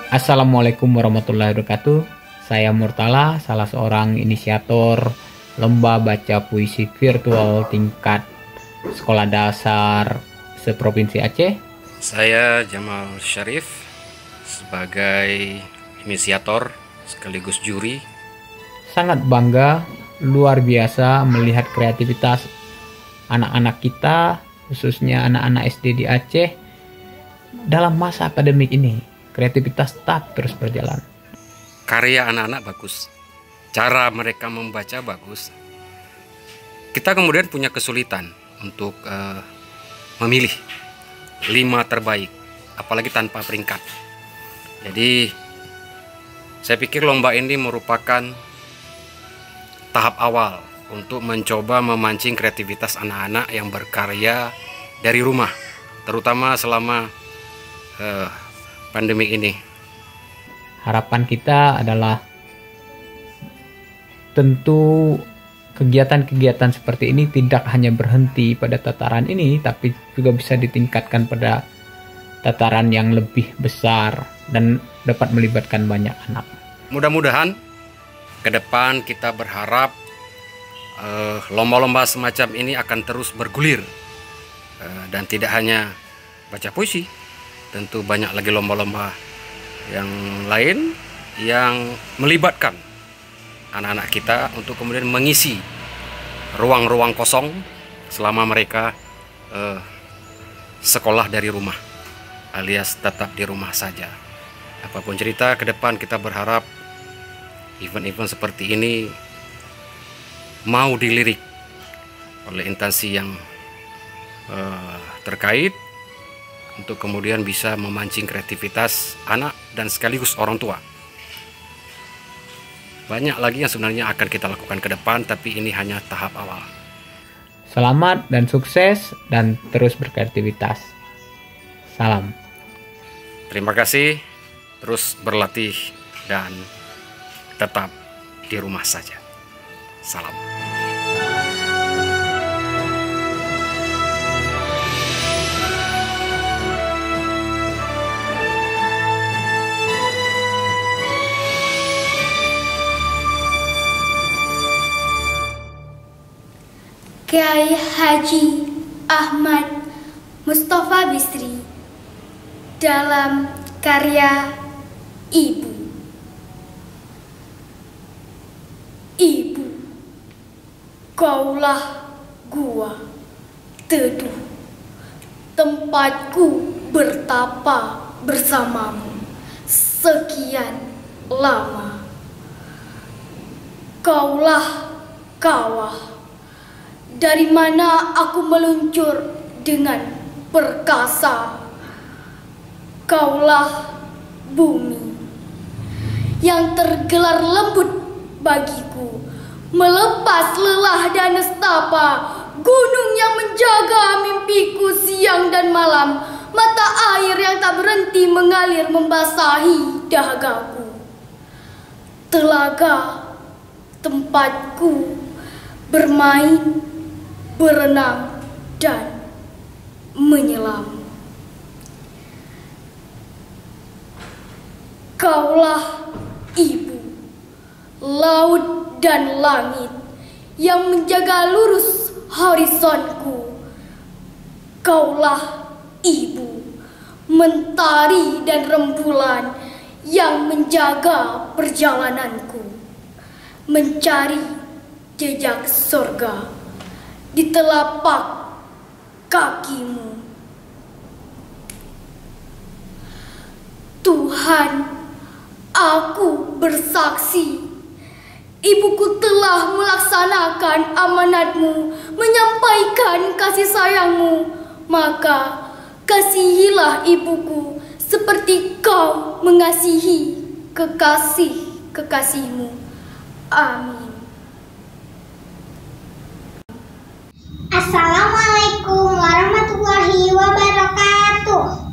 Assalamualaikum warahmatullahi wabarakatuh. Saya Murtala, salah seorang inisiator lomba baca puisi virtual tingkat sekolah dasar seprovinsi Aceh. Saya Jamal Syarif sebagai inisiator sekaligus juri. Sangat bangga, luar biasa melihat kreativitas anak-anak kita, khususnya anak-anak SD di Aceh dalam masa akademik ini. Kreativitas tetap terus berjalan. Karya anak-anak bagus, cara mereka membaca bagus. Kita kemudian punya kesulitan untuk memilih 5 terbaik, apalagi tanpa peringkat. Jadi saya pikir lomba ini merupakan tahap awal untuk mencoba memancing kreativitas anak-anak yang berkarya dari rumah, terutama selama pandemi ini. Harapan kita adalah tentu kegiatan-kegiatan seperti ini tidak hanya berhenti pada tataran ini, tapi juga bisa ditingkatkan pada tataran yang lebih besar dan dapat melibatkan banyak anak. Mudah-mudahan ke depan kita berharap lomba-lomba semacam ini akan terus bergulir, dan tidak hanya baca puisi. Tentu banyak lagi lomba-lomba yang lain yang melibatkan anak-anak kita untuk kemudian mengisi ruang-ruang kosong selama mereka sekolah dari rumah alias tetap di rumah saja. Apapun cerita, ke depan kita berharap event-event seperti ini mau dilirik oleh instansi yang terkait untuk kemudian bisa memancing kreativitas anak dan sekaligus orang tua. Banyak lagi yang sebenarnya akan kita lakukan ke depan, tapi ini hanya tahap awal. Selamat dan sukses dan terus berkreativitas. Salam. Terima kasih, terus berlatih dan tetap di rumah saja. Salam. Kiai Haji Ahmad Mustafa Bisri dalam karya Ibu. Ibu, kaulah gua teduh, tempatku bertapa bersamamu sekian lama. Kaulah kawah dari mana aku meluncur dengan perkasa. Kaulah bumi yang tergelar lembut bagiku, melepas lelah dan nestapa, gunung yang menjaga mimpiku siang dan malam, mata air yang tak berhenti mengalir membasahi dahagaku, telaga tempatku bermain, berenang dan menyelam. Kaulah ibu, laut dan langit yang menjaga lurus horizonku. Kaulah ibu, mentari dan rembulan yang menjaga perjalananku, mencari jejak surga di telapak kakimu. Tuhan, aku bersaksi, ibuku telah melaksanakan amanatmu, menyampaikan kasih sayangmu. Maka kasihilah ibuku seperti kau mengasihi kekasih-kekasihmu. Amin. Assalamualaikum warahmatullahi wabarakatuh.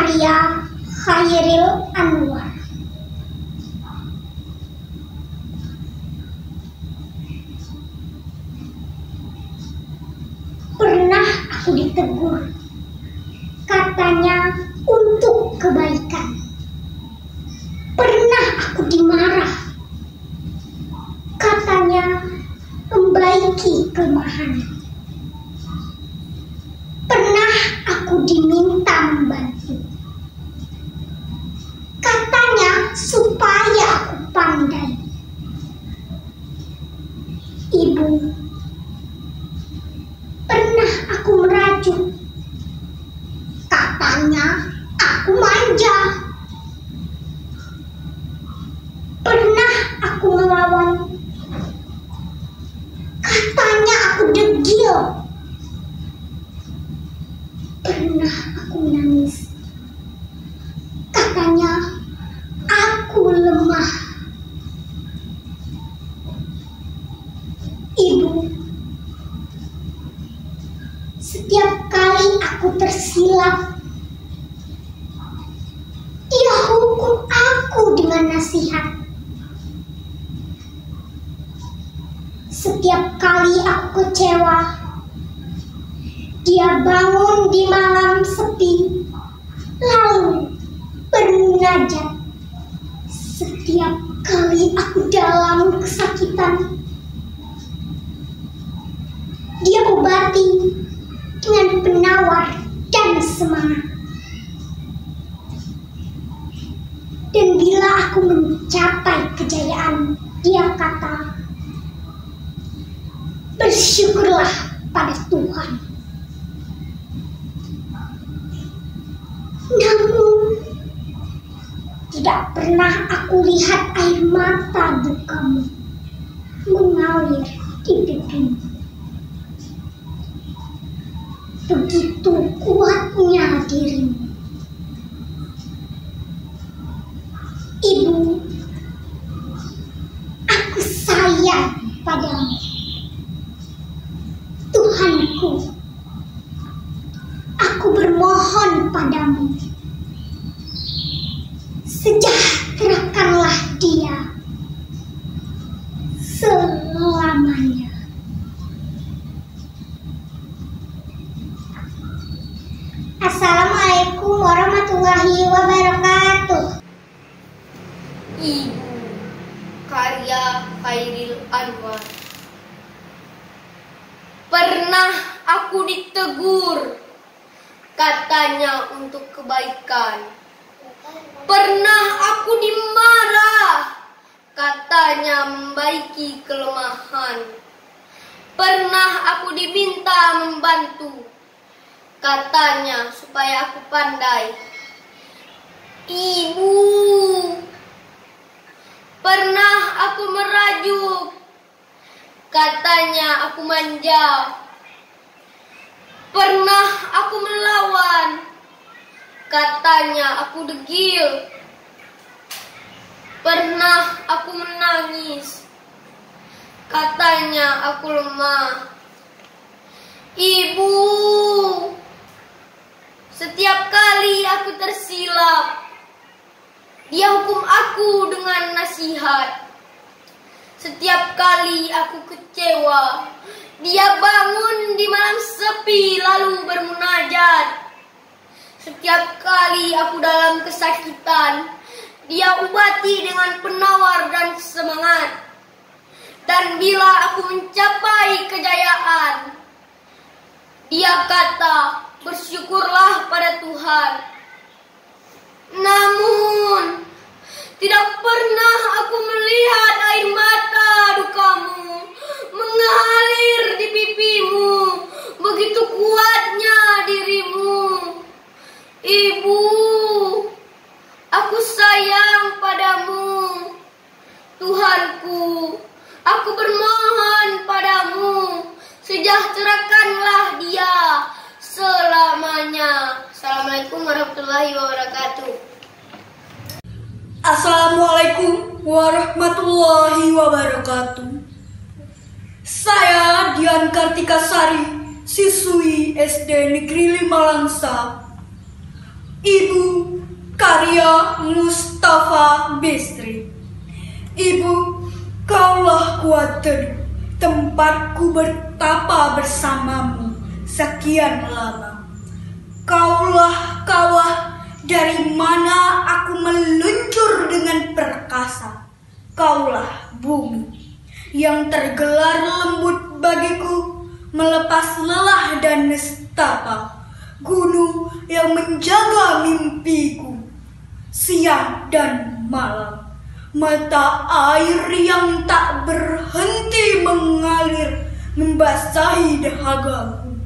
Karya Khairil Anwar. Pernah aku ditegur, katanya untuk kebaikan. Pernah aku dimarah, katanya membaiki kelemahan. Pernah aku diminta membantu, katanya supaya aku pandai. Ibu, pernah aku merajuk, katanya aku manja. Pernah aku melawan, katanya aku degil. Pernah aku menangis, katanya aku lemah. Ibu, setiap kali aku tersilap, dia hukum aku dengan nasihat. Setiap kali aku kecewa, dia bangun di malam sepi, lalu bermunajat. Setiap kali aku dalam kesakitan, dia obati dengan penawar dan semangat. Dan bila aku mencapai kejayaan, dia kata, bersyukurlah pada Tuhan. Namun, tidak pernah aku lihat air mata dukamu mengalir di pipimu. Begitu kuatnya dirimu. Ibu, aku sayang padamu. Tuhanku, aku bermohon padamu, sejahterakanlah dia selamanya. Assalamualaikum warahmatullahi wabarakatuh. Ibu, karya Khairil Anwar. Pernah aku ditegur, katanya untuk kebaikan. Pernah aku dimarah, katanya membaiki kelemahan. Pernah aku diminta membantu, katanya supaya aku pandai. Ibu, pernah aku merajuk, katanya aku manja. Pernah aku melawan, katanya aku degil. Pernah aku menangis, katanya aku lemah. Ibu, setiap kali aku tersilap, dia hukum aku dengan nasihat. Setiap kali aku kecewa, dia bangun di malam sepi lalu bermunajat. Setiap kali aku dalam kesakitan, dia obati dengan penawar dan semangat. Dan bila aku mencapai kejayaan, dia kata, bersyukurlah pada Tuhan. Namun, tidak pernah aku melihat air mata dukamu mengalir di pipimu. Begitu kuatnya dirimu. Ibu, aku sayang padamu. Tuhanku, aku bermohon padamu, sejahterakanlah dia selamanya. Assalamualaikum warahmatullahi wabarakatuh. Assalamualaikum warahmatullahi wabarakatuh. Saya Dian Kartika Sari, siswi SD Negeri 5 Langsa. Ibu karya Mustafa Bisri. Ibu, kaulah kuat teduh, tempatku bertapa bersamamu sekian lama. Kaulah kawah dari mana aku meluncur dengan perkasa. Kaulah bumi yang tergelar lembut bagiku, melepas lelah dan nestapa. Gunung yang menjaga mimpiku siang dan malam. Mata air yang tak berhenti mengalir membasahi dahagaku.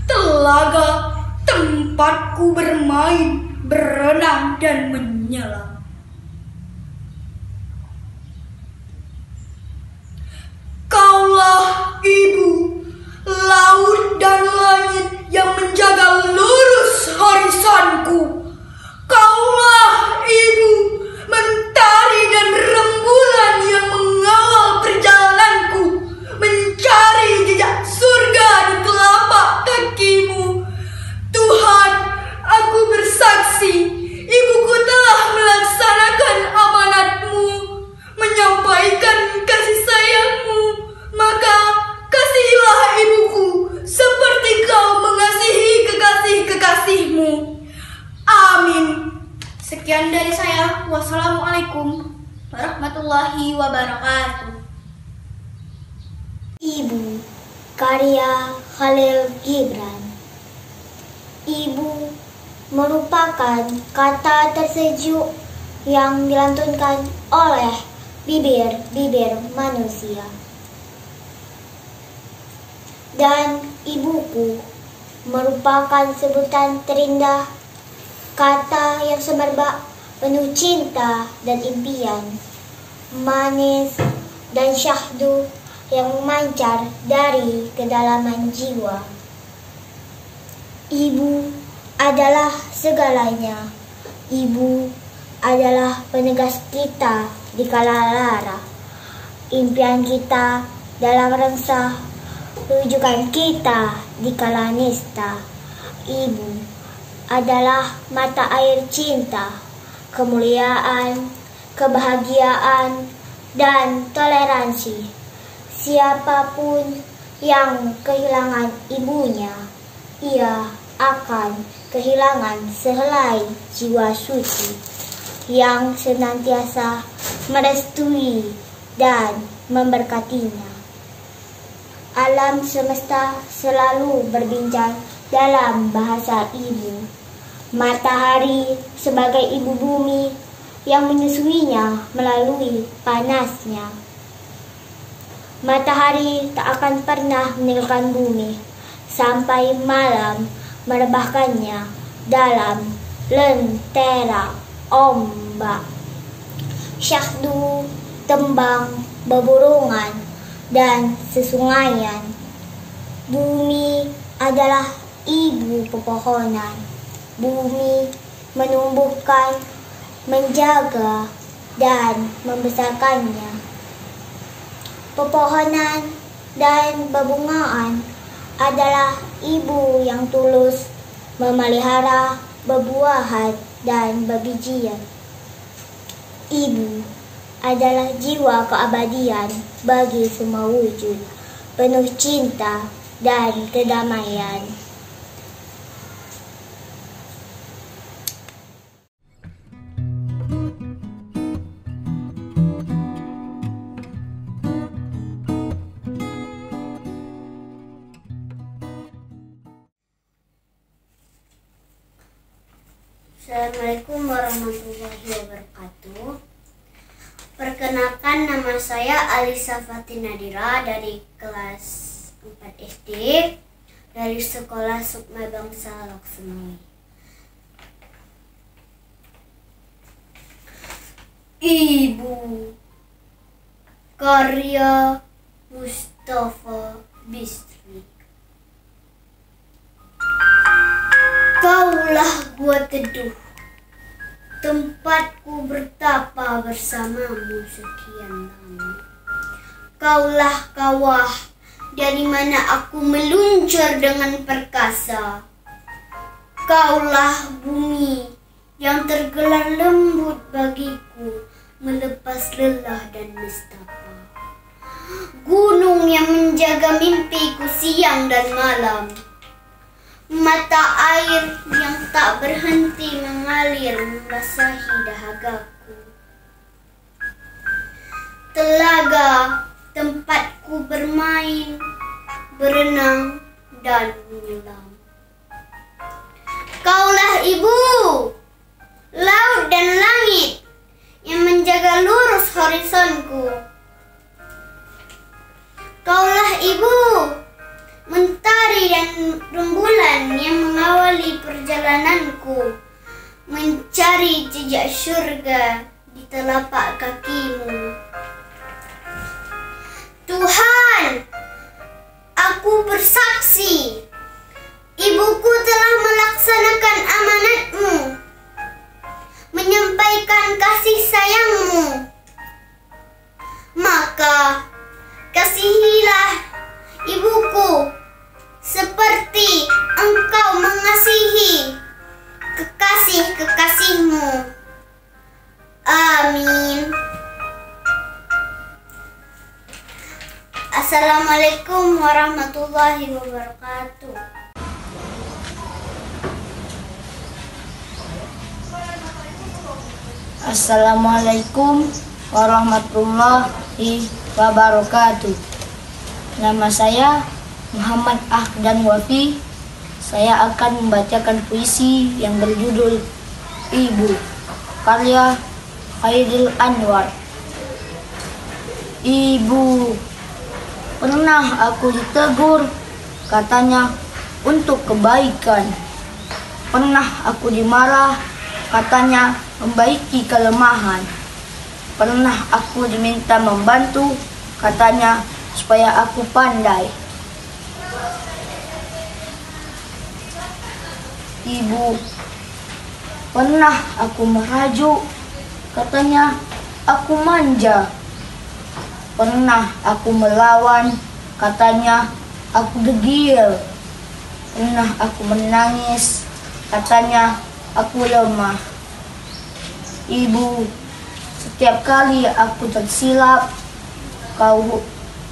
Telaga tempatku bermain, berenang dan menyelam. Kaulah ibu, laut dan langit yang menjaga lurus horizonku. Kaulah ibu, mentari dan rembulan yang mengawal perjalananku, mencari jejak surga di telapak kakimu. Tuhan, aku bersaksi, ibuku telah melaksanakan amanatmu, menyampaikan kasih sayangmu. Maka kasihilah ibuku seperti kau mengasihi kekasih-kekasihmu. Amin. Sekian dari saya. Wassalamualaikum warahmatullahi wabarakatuh. Ibu karya Khalil Gibran. Ibu merupakan kata tersejuk yang dilantunkan oleh bibir-bibir manusia. Dan ibuku merupakan sebutan terindah, kata yang semerbak penuh cinta dan impian, manis dan syahdu yang memancar dari kedalaman jiwa. Ibu adalah segalanya. Ibu adalah penegas kita di kala lara, impian kita dalam rengsah, rujukan kita di kala nista. Ibu adalah mata air cinta, kemuliaan, kebahagiaan, dan toleransi. Siapapun yang kehilangan ibunya, ia akan kehilangan sehelai jiwa suci yang senantiasa merestui dan memberkatinya. Alam semesta selalu berbincang dalam bahasa ibu. Matahari sebagai ibu bumi yang menyusuinya melalui panasnya. Matahari tak akan pernah meninggalkan bumi sampai malam merebahkannya dalam lentera ombak. Syahdu, tembang, beburungan, dan sesungaian. Bumi adalah ibu pepohonan. Bumi menumbuhkan, menjaga, dan membesarkannya. Pepohonan dan bebungaan adalah ibu yang tulus memelihara bebuahan dan bebijian. Ibu adalah jiwa keabadian bagi semua wujud, penuh cinta dan kedamaian. Assalamualaikum warahmatullahi wabarakatuh. Perkenalkan, nama saya Alisa Fatina Dira dari kelas 4 SD dari Sekolah Sukma Bangsa Loksemawe. Ibu karya Mustafa Bisri. Kaulah gua teduh, tempatku bertapa bersamamu sekian lama. Kaulah kawah dari mana aku meluncur dengan perkasa. Kaulah bumi yang tergelar lembut bagiku, melepas lelah dan nestapa. Gunung yang menjaga mimpiku siang dan malam. Mata air yang tak berhenti mengalir membasahi dahagaku. Telaga tempatku bermain, berenang dan menyelam. Kaulah ibu, laut dan langit yang menjaga lurus horizonku. Kaulah ibu, mentari dan rembulan yang mengawali perjalananku, mencari jejak syurga di telapak kakimu. Tuhan, aku bersaksi, ibuku telah melaksanakan amanatmu, menyampaikan kasih sayangmu. Maka kasihilah ibuku seperti engkau mengasihi kekasih-kekasihmu. Amin. Assalamualaikum warahmatullahi wabarakatuh. Assalamualaikum warahmatullahi wabarakatuh. Nama saya Muhammad Ahdan Wafi. Saya akan membacakan puisi yang berjudul Ibu, karya Khairil Anwar. Ibu, pernah aku ditegur, katanya untuk kebaikan. Pernah aku dimarah, katanya membaiki kelemahan. Pernah aku diminta membantu, katanya supaya aku pandai. Ibu, pernah aku merajuk, katanya aku manja. Pernah aku melawan, katanya aku degil. Pernah aku menangis, katanya aku lemah. Ibu, setiap kali aku tersilap,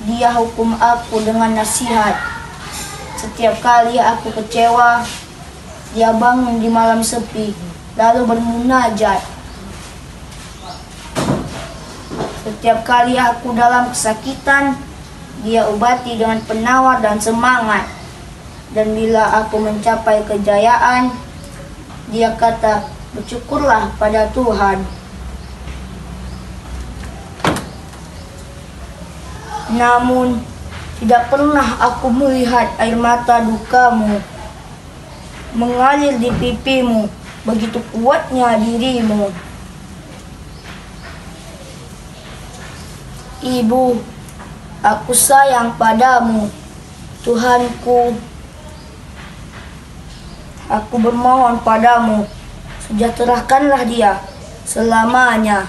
dia hukum aku dengan nasihat. Setiap kali aku kecewa, dia bangun di malam sepi, lalu bermunajat. Setiap kali aku dalam kesakitan, dia obati dengan penawar dan semangat. Dan bila aku mencapai kejayaan, dia kata, bersyukurlah pada Tuhan. Namun, tidak pernah aku melihat air mata dukamu mengalir di pipimu, begitu kuatnya dirimu. Ibu, aku sayang padamu, Tuhanku. Aku bermohon padamu, sejahterakanlah dia selamanya.